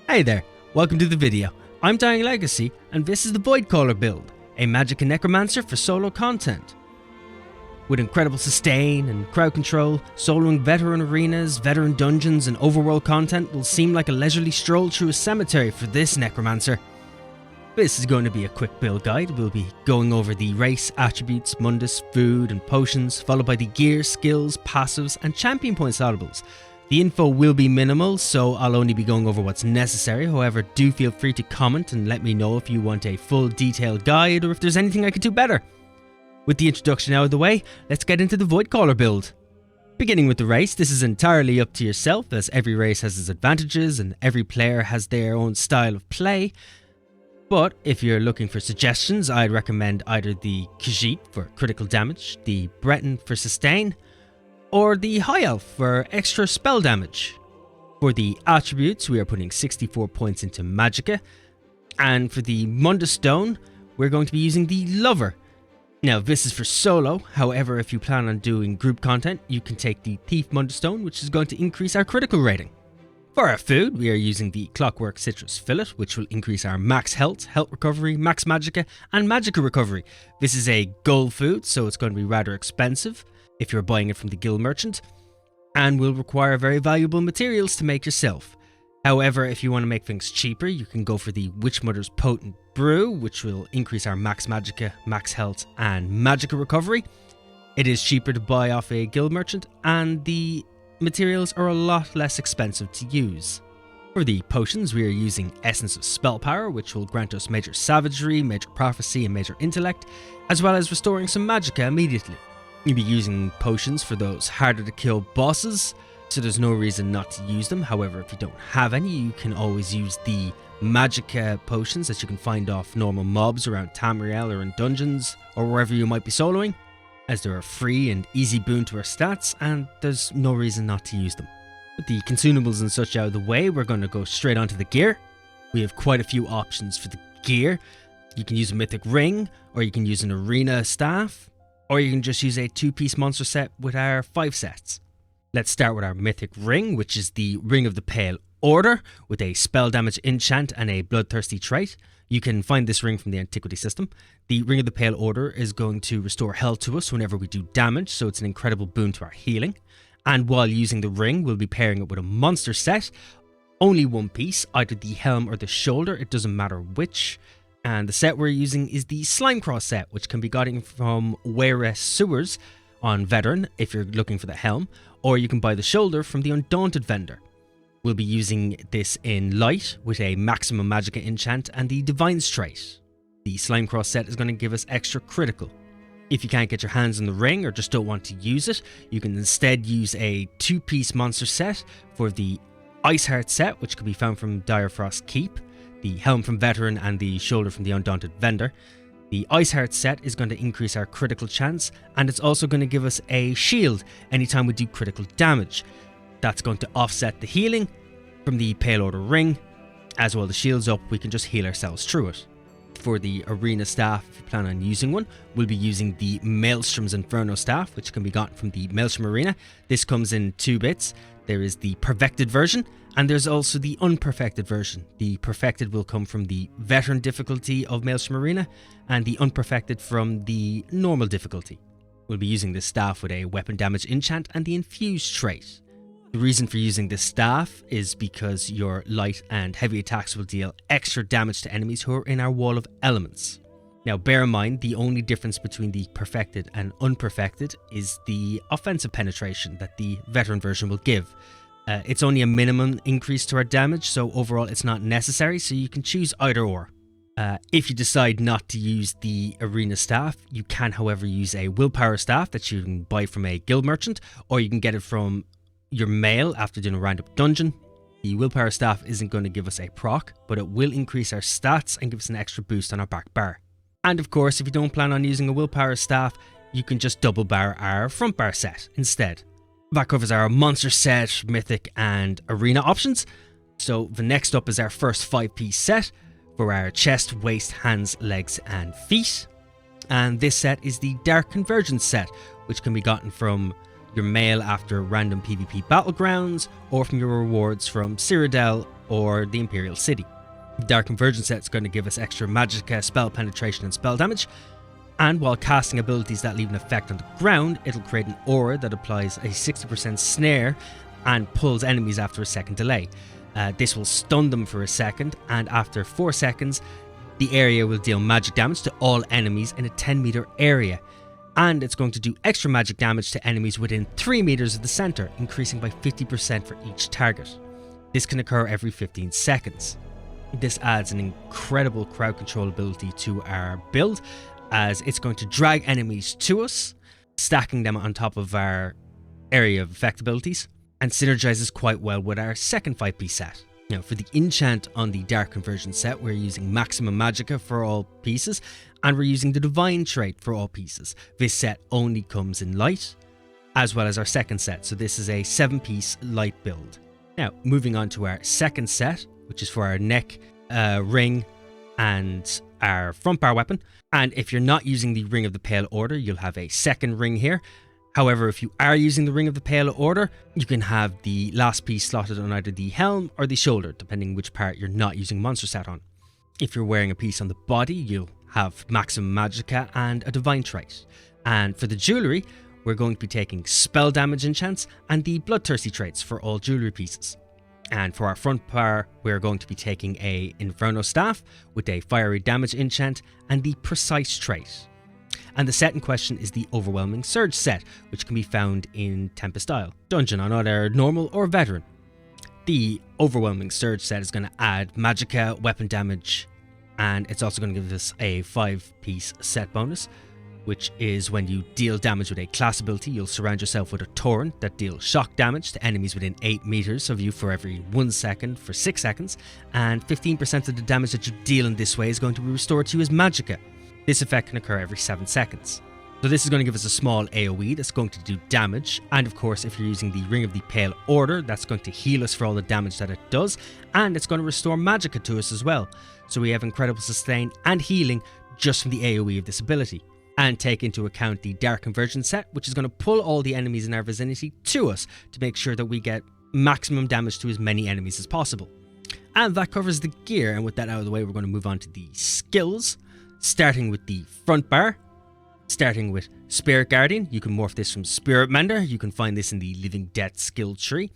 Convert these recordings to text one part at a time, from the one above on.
Hey there, welcome to the video. I'm Dying Legacy and this is the Voidcaller build, a Magicka Necromancer for solo content. With incredible sustain and crowd control, soloing veteran arenas, veteran dungeons and overworld content will seem like a leisurely stroll through a cemetery for this Necromancer. This is going to be a quick build guide. We'll be going over the race, attributes, mundus, food and potions, followed by the gear, skills, passives and champion point salvables. The info will be minimal, so I'll only be going over what's necessary. However, do feel free to comment and let me know if you want a full detailed guide or if there's anything I could do better. With the introduction out of the way, let's get into the Voidcaller build. Beginning with the race, this is entirely up to yourself as every race has its advantages and every player has their own style of play. But if you're looking for suggestions, I'd recommend either the Khajiit for critical damage, the Breton for sustain, or the High Elf for extra spell damage. For the attributes, we are putting 64 points into Magicka, and for the Mundus Stone, we're going to be using the Lover. Now this is for solo, however if you plan on doing group content, you can take the Thief Mundus Stone, which is going to increase our critical rating. For our food, we are using the Clockwork Citrus Fillet, which will increase our max health, health recovery, max Magicka, and Magicka recovery. This is a gold food, so it's going to be rather expensive if you're buying it from the guild merchant, and will require very valuable materials to make yourself. However, if you want to make things cheaper, you can go for the Witchmother's Potent Brew, which will increase our max Magicka, max health, and Magicka recovery. It is cheaper to buy off a guild merchant, and the materials are a lot less expensive to use. For the potions, we are using Essence of Spell Power, which will grant us Major Savagery, Major Prophecy, and Major Intellect, as well as restoring some Magicka immediately. You'll be using potions for those harder to kill bosses, so there's no reason not to use them. However, if you don't have any, you can always use the Magicka potions that you can find off normal mobs around Tamriel or in dungeons, or wherever you might be soloing, as they're a free and easy boon to our stats, and there's no reason not to use them. With the consumables and such out of the way, we're going to go straight onto the gear. We have quite a few options for the gear. You can use a mythic ring, or you can use an arena staff, or you can just use a 2-piece monster set with our 5 sets. Let's start with our mythic ring, which is the Ring of the Pale Order, with a spell damage enchant and a bloodthirsty trait. You can find this ring from the antiquity system. The Ring of the Pale Order is going to restore health to us whenever we do damage, so it's an incredible boon to our healing. And while using the ring, we'll be pairing it with a monster set. Only one piece, either the helm or the shoulder, it doesn't matter which. And the set we're using is the Slimecraw set, which can be gotten from Wayrest Sewers on Veteran if you're looking for the helm, or you can buy the shoulder from the Undaunted vendor. We'll be using this in Light with a maximum Magicka enchant and the Divine's trait. The Slimecraw set is going to give us extra critical. If you can't get your hands on the ring or just don't want to use it, you can instead use a 2-piece monster set for the Iceheart set, which can be found from Direfrost Keep, the helm from Veteran and the shoulder from the Undaunted vendor. The Iceheart set is going to increase our critical chance, and it's also going to give us a shield anytime we do critical damage. That's going to offset the healing from the Pale Order ring. As well, the shield's up, we can just heal ourselves through it. For the arena staff, if you plan on using one, we'll be using the Maelstrom's Inferno staff, which can be gotten from the Maelstrom Arena. This comes in 2 bits. There is the perfected version, and there's also the unperfected version. The perfected will come from the veteran difficulty of Maelstrom Arena, and the unperfected from the normal difficulty. We'll be using this staff with a weapon damage enchant and the infused trait. The reason for using this staff is because your light and heavy attacks will deal extra damage to enemies who are in our wall of elements. Now bear in mind, the only difference between the perfected and unperfected is the offensive penetration that the veteran version will give. It's only a minimum increase to our damage, so overall it's not necessary, so you can choose either or. If you decide not to use the arena staff, you can however use a willpower staff that you can buy from a guild merchant, or you can get it from your mail after doing a roundup dungeon. The willpower staff isn't going to give us a proc, but it will increase our stats and give us an extra boost on our back bar. And of course, if you don't plan on using a willpower staff, you can just double bar our front bar set instead. That covers our monster set, mythic and arena options. So the next up is our first 5-piece set for our chest, waist, hands, legs and feet. And this set is the Dark Convergence set, which can be gotten from your mail after random PvP battlegrounds, or from your rewards from Cyrodiil or the Imperial City. The Dark Conversion set is going to give us extra Magicka spell penetration and spell damage, and while casting abilities that leave an effect on the ground, it'll create an aura that applies a 60% snare and pulls enemies after a second delay. This will stun them for a second, and after 4 seconds, the area will deal magic damage to all enemies in a 10-meter area. And it's going to do extra magic damage to enemies within 3 meters of the center, increasing by 50% for each target. This can occur every 15 seconds. This adds an incredible crowd control ability to our build, as it's going to drag enemies to us, stacking them on top of our area of effect abilities, and synergizes quite well with our second 5-piece set. Now, for the enchant on the Dark Conversion set, we're using Maximum Magicka for all pieces, and we're using the Divine trait for all pieces. This set only comes in light, as well as our second set, so this is a 7-piece light build. Now, moving on to our second set, which is for our neck, ring, and our front bar weapon. And if you're not using the Ring of the Pale Order, you'll have a second ring here. However, if you are using the Ring of the Pale Order, you can have the last piece slotted on either the helm or the shoulder, depending which part you're not using monster set on. If you're wearing a piece on the body, you'll have Maximum Magicka and a Divine trait. And for the jewellery, we're going to be taking spell damage enchants and the Bloodthirsty traits for all jewellery pieces. And for our front bar, we're going to be taking a Inferno Staff with a Fiery Damage enchant and the Precise trait. And the set in question is the Overwhelming Surge set, which can be found in Tempest Isle Dungeon on either normal or veteran. The Overwhelming Surge set is going to add Magicka weapon damage, and it's also going to give us a 5-piece set bonus, which is when you deal damage with a class ability, you'll surround yourself with a torrent that deals shock damage to enemies within 8 meters of you for every 1 second for 6 seconds, and 15% of the damage that you deal in this way is going to be restored to you as Magicka. This effect can occur every 7 seconds. So this is going to give us a small AoE that's going to do damage, and of course if you're using the Ring of the Pale Order, that's going to heal us for all the damage that it does, and it's going to restore Magicka to us as well. So we have incredible sustain and healing just from the AoE of this ability. And take into account the Dark Conversion set, which is going to pull all the enemies in our vicinity to us to make sure that we get maximum damage to as many enemies as possible. And that covers the gear, and with that out of the way, we're going to move on to the skills. Starting with the front bar, starting with Spirit Guardian. You can morph this from Spirit Mender. You can find this in the Living Death skill tree.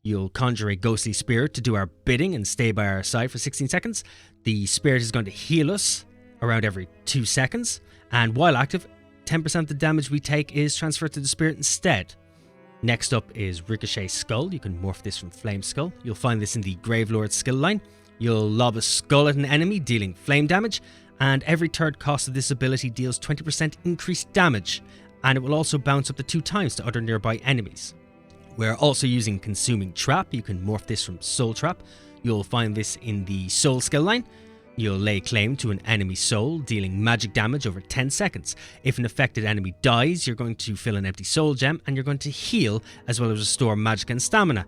You'll conjure a ghostly spirit to do our bidding and stay by our side for 16 seconds. The spirit is going to heal us around every 2 seconds. And while active, 10% of the damage we take is transferred to the spirit instead. Next up is Ricochet Skull. You can morph this from Flame Skull. You'll find this in the Gravelord skill line. You'll lob a skull at an enemy, dealing flame damage. And every third cost of this ability deals 20% increased damage, and it will also bounce up to 2 times to other nearby enemies. We're also using Consuming Trap. You can morph this from Soul Trap. You'll find this in the Soul skill line. You'll lay claim to an enemy soul, dealing magic damage over 10 seconds. If an affected enemy dies, you're going to fill an empty soul gem, and you're going to heal as well as restore magic and stamina.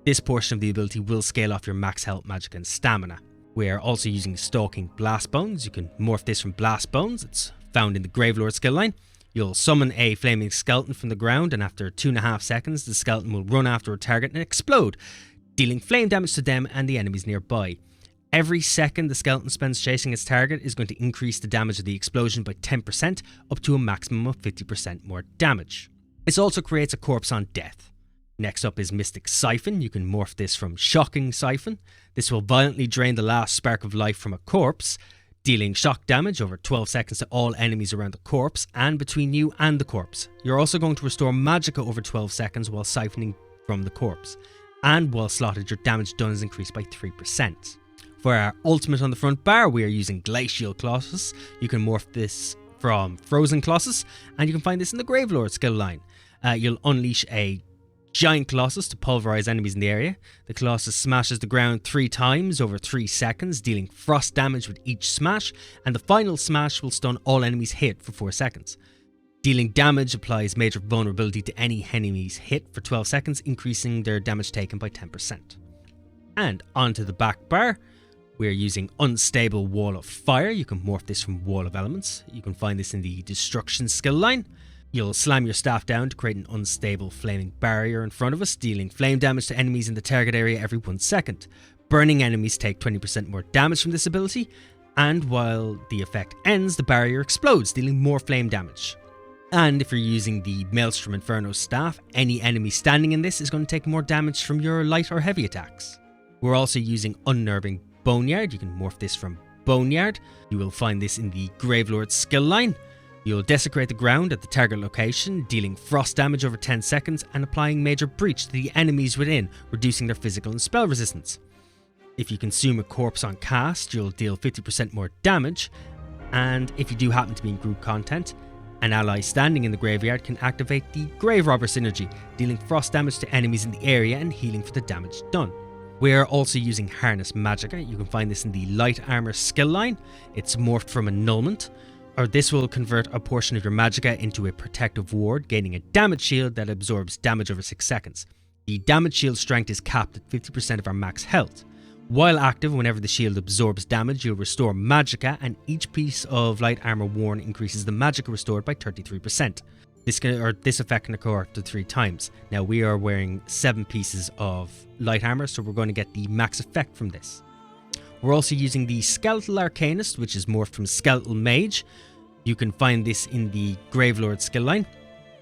This portion of the ability will scale off your max health, magic and stamina. We're also using Stalking Blast Bones. You can morph this from Blast Bones. It's found in the Gravelord skill line. You'll summon a flaming skeleton from the ground, and after 2.5 seconds, the skeleton will run after a target and explode, dealing flame damage to them and the enemies nearby. Every second the skeleton spends chasing its target is going to increase the damage of the explosion by 10%, up to a maximum of 50% more damage. This also creates a corpse on death. Next up is Mystic Siphon. You can morph this from Shocking Siphon. This will violently drain the last spark of life from a corpse, dealing shock damage over 12 seconds to all enemies around the corpse and between you and the corpse. You're also going to restore Magicka over 12 seconds while siphoning from the corpse. And while slotted, your damage done is increased by 3%. For our ultimate on the front bar, we are using Glacial Colossus. You can morph this from Frozen Colossus, and you can find this in the Gravelord skill line. You'll unleash a Giant Colossus to pulverize enemies in the area. The Colossus smashes the ground 3 times over 3 seconds, dealing frost damage with each smash, and the final smash will stun all enemies hit for 4 seconds. Dealing damage applies major vulnerability to any enemies hit for 12 seconds, increasing their damage taken by 10%. And onto the back bar, we're using Unstable Wall of Fire. You can morph this from Wall of Elements. You can find this in the Destruction skill line. You'll slam your staff down to create an unstable flaming barrier in front of us, dealing flame damage to enemies in the target area every 1 second. Burning enemies take 20% more damage from this ability, and while the effect ends, the barrier explodes, dealing more flame damage. And if you're using the Maelstrom Inferno staff, any enemy standing in this is going to take more damage from your light or heavy attacks. We're also using Unnerving Boneyard. You can morph this from Boneyard. You will find this in the Gravelord skill line. You'll desecrate the ground at the target location, dealing frost damage over 10 seconds and applying major breach to the enemies within, reducing their physical and spell resistance. If you consume a corpse on cast, you'll deal 50% more damage, and if you do happen to be in group content, an ally standing in the graveyard can activate the Grave Robber synergy, dealing frost damage to enemies in the area and healing for the damage done. We're also using Harness Magicka. You can find this in the Light Armor skill line. It's morphed from Annulment. This will convert a portion of your Magicka into a protective ward, gaining a damage shield that absorbs damage over 6 seconds. The damage shield strength is capped at 50% of our max health. While active, whenever the shield absorbs damage, you'll restore Magicka, and each piece of light armor worn increases the Magicka restored by 33%. This effect can occur up to 3 times. Now we are wearing 7 pieces of light armor, so we're going to get the max effect from this. We're also using the Skeletal Arcanist, which is morphed from Skeletal Mage. You can find this in the Gravelord skill line.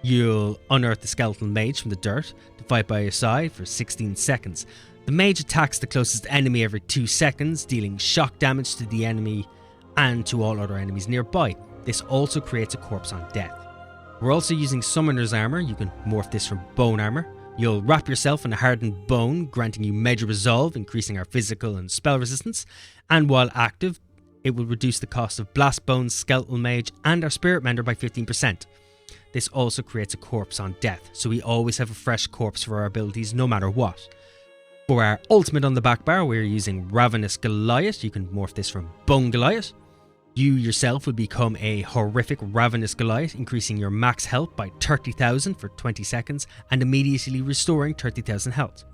You'll unearth the Skeletal Mage from the dirt to fight by your side for 16 seconds. The mage attacks the closest enemy every 2 seconds, dealing shock damage to the enemy and to all other enemies nearby. This also creates a corpse on death. We're also using Summoner's Armor. You can morph this from Bone Armor. You'll wrap yourself in a hardened bone, granting you major resolve, increasing our physical and spell resistance. And while active, it will reduce the cost of Blast Bones, Skeletal Mage, and our Spirit Mender by 15%. This also creates a corpse on death, so we always have a fresh corpse for our abilities no matter what. For our ultimate on the back bar, we're using Ravenous Goliath. You can morph this from Bone Goliath. You yourself will become a horrific Ravenous Goliath, increasing your max health by 30,000 for 20 seconds and immediately restoring 30,000 health.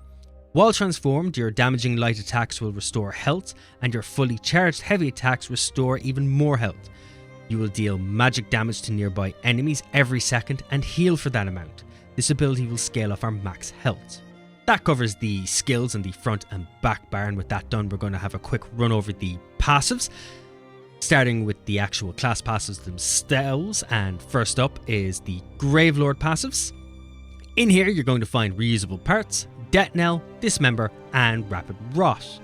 While transformed, your damaging light attacks will restore health, and your fully charged heavy attacks restore even more health. You will deal magic damage to nearby enemies every second and heal for that amount. This ability will scale off our max health. That covers the skills on the front and back bar, and with that done, we're going to have a quick run over the passives. Starting with the actual class passives themselves, and first up is the Gravelord passives. In here you're going to find Reusable Parts, Death Knell, Dismember, and Rapid Rot.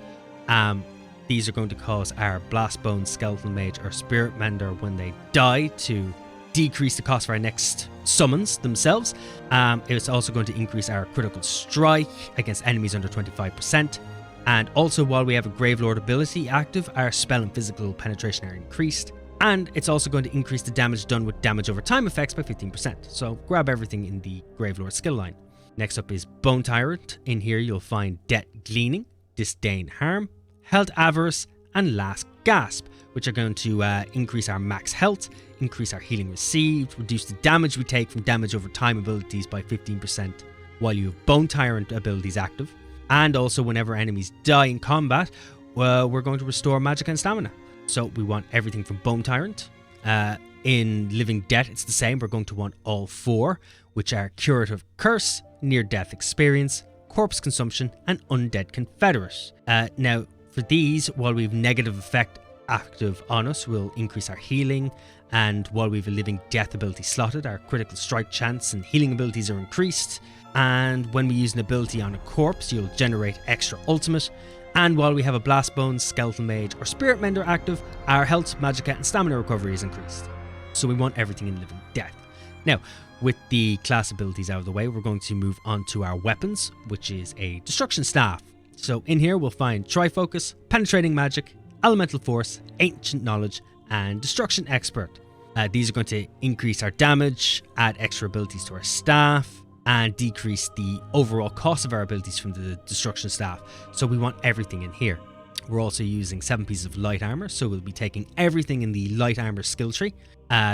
These are going to cause our Blast Bone, Skeletal Mage, or Spirit Mender when they die to decrease the cost of our next summons themselves. It's also going to increase our Critical Strike against enemies under 25%. And also, while we have a Gravelord ability active, our spell and physical penetration are increased. And it's also going to increase the damage done with damage over time effects by 15%. So grab everything in the Gravelord skill line. Next up is Bone Tyrant. In here you'll find Debt Gleaning, Disdain Harm, Health Avarice, and Last Gasp, which are going to increase our max health, increase our healing received, reduce the damage we take from damage over time abilities by 15% while you have Bone Tyrant abilities active. And also, whenever enemies die in combat, we're going to restore Magicka and Stamina. So we want everything from Bone Tyrant. In Living Death, it's the same. We're going to want all 4, which are Curative Curse, Near Death Experience, Corpse Consumption, and Undead Confederate. Now, for these, while we have negative effect active on us, we'll increase our healing. And while we have a Living Death ability slotted, our Critical Strike chance and healing abilities are increased. And when we use an ability on a corpse, you'll generate extra ultimate. And while we have a Blast Bones, Skeletal Mage, or Spirit Mender active, our health, Magicka, and stamina recovery is increased. So we want everything in Living Death. Now, with the class abilities out of the way, we're going to move on to our weapons, which is a Destruction Staff. So in here we'll find Trifocus, Penetrating Magic, Elemental Force, Ancient Knowledge, and Destruction Expert. These are going to increase our damage, add extra abilities to our staff, and decrease the overall cost of our abilities from the Destruction Staff. So we want everything in here. We're also using 7 pieces of Light Armor, so we'll be taking everything in the Light Armor skill tree,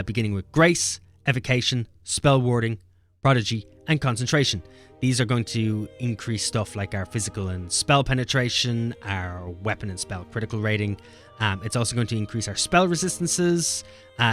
beginning with Grace, Evocation, Spell Warding, Prodigy, and Concentration. These are going to increase stuff like our physical and spell penetration, our weapon and spell critical rating. It's also going to increase our spell resistances,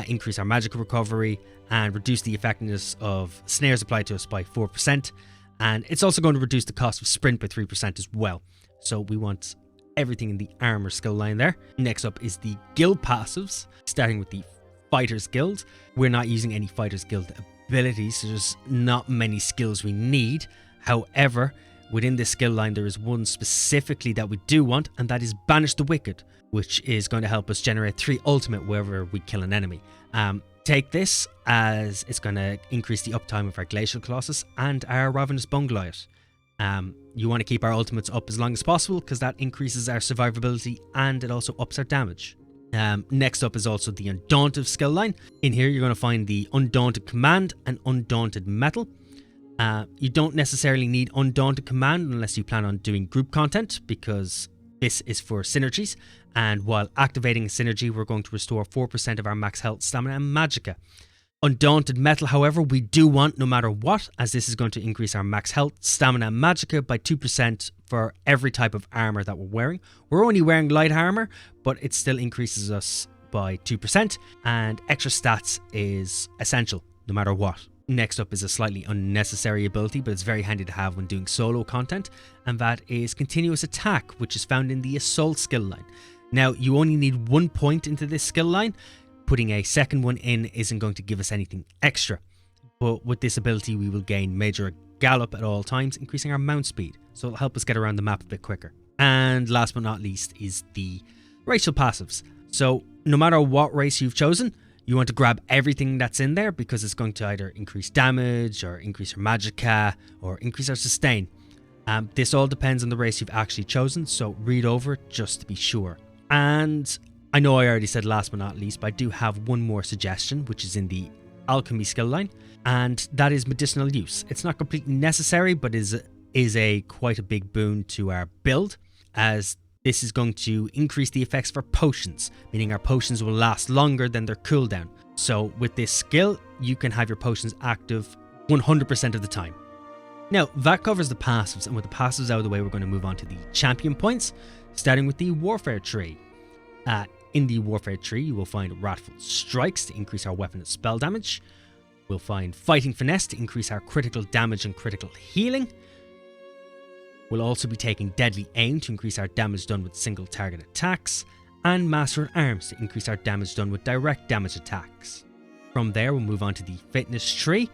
increase our magical recovery, and reduce the effectiveness of snares applied to us by 4%. And it's also going to reduce the cost of sprint by 3% as well. So we want everything in the armor skill line there. Next up is the guild passives, starting with the Fighters Guild. We're not using any Fighters Guild abilities, so there's not many skills we need. However, within this skill line there is one specifically that we do want, and that is Banish the Wicked, which is going to help us generate 3 ultimate wherever we kill an enemy. Take this as it's going to increase the uptime of our Glacial Colossus and our Ravenous Bone Goliath. You want to keep our ultimates up as long as possible because that increases our survivability and it also ups our damage. Next up is also the Undaunted skill line. In here you're going to find the Undaunted Command and Undaunted Metal. You don't necessarily need Undaunted Command unless you plan on doing group content, because this is for synergies, and while activating a synergy we're going to restore 4% of our max health, stamina and magicka. Undaunted Metal, however, we do want no matter what, as this is going to increase our max health, stamina and magicka by 2% for every type of armor that we're wearing. We're only wearing light armor, but it still increases us by 2%, and extra stats is essential no matter what. Next up is a slightly unnecessary ability, but it's very handy to have when doing solo content, and that is Continuous Attack, which is found in the Assault skill line. Now, you only need 1 point into this skill line. Putting a second one in isn't going to give us anything extra, but with this ability we will gain major gallop at all times, increasing our mount speed, so it'll help us get around the map a bit quicker. And last but not least is the racial passives. So no matter what race you've chosen, you want to grab everything that's in there, because it's going to either increase damage or increase our magicka or increase our sustain. This all depends on the race you've actually chosen, so read over it just to be sure. And I know I already said last but not least, but I do have one more suggestion, which is in the Alchemy skill line, and that is medicinal use. It's not completely necessary, but is a quite a big boon to our build, as this is going to increase the effects of our potions, meaning our potions will last longer than their cooldown. So with this skill, you can have your potions active 100% of the time. Now, that covers the passives, and with the passives out of the way, we're going to move on to the champion points, starting with the Warfare tree. In the Warfare tree, you will find Wrathful Strikes to increase our weapon and spell damage. We'll find Fighting Finesse to increase our critical damage and critical healing. We'll also be taking Deadly Aim to increase our damage done with single target attacks, and Master at Arms to increase our damage done with direct damage attacks. From there, we'll move on to the Fitness tree,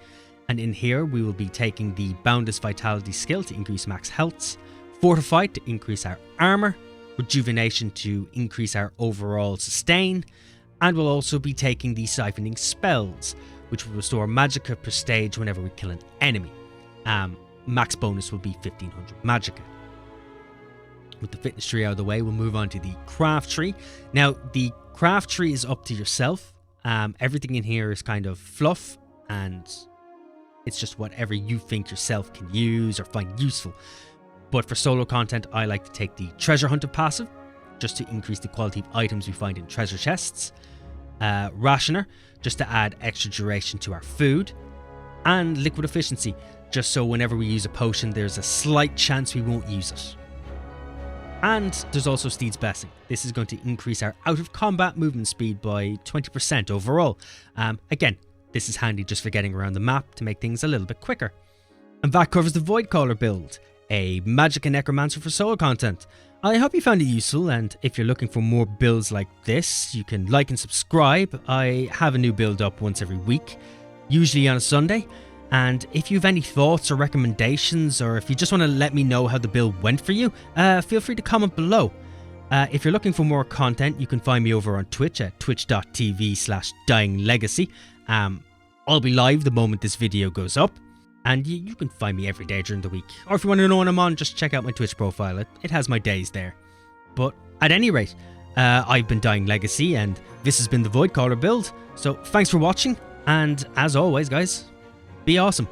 and in here we will be taking the Boundless Vitality skill to increase max health, Fortified to increase our armor, Rejuvenation to increase our overall sustain, and we'll also be taking the Siphoning spells, which will restore magicka per stage whenever we kill an enemy. Max bonus will be 1500 magicka. With the Fitness tree out of the way, we'll move on to the Craft tree. Now, the Craft tree is up to yourself. Everything in here is kind of fluff, and it's just whatever you think yourself can use or find useful. But for solo content, I like to take the Treasure Hunter passive, just to increase the quality of items we find in treasure chests. Rationer, just to add extra duration to our food. And Liquid Efficiency, just so whenever we use a potion, there's a slight chance we won't use it. And there's also Steed's Blessing. This is going to increase our out of combat movement speed by 20% overall. Again, this is handy just for getting around the map to make things a little bit quicker. And that covers the Voidcaller build, a Magicka Necromancer for solo content. I hope you found it useful, and if you're looking for more builds like this, you can like and subscribe. I have a new build up once every week, usually on a Sunday. And if you have any thoughts or recommendations, or if you just want to let me know how the build went for you, feel free to comment below. If you're looking for more content, you can find me over on Twitch at twitch.tv/dyinglegacy. I'll be live the moment this video goes up, and you can find me every day during the week. Or if you want to know when I'm on, just check out my Twitch profile. It has my days there. But at any rate, I've been Dying Legacy, and this has been the Voidcaller build. So thanks for watching, and as always, guys, be awesome.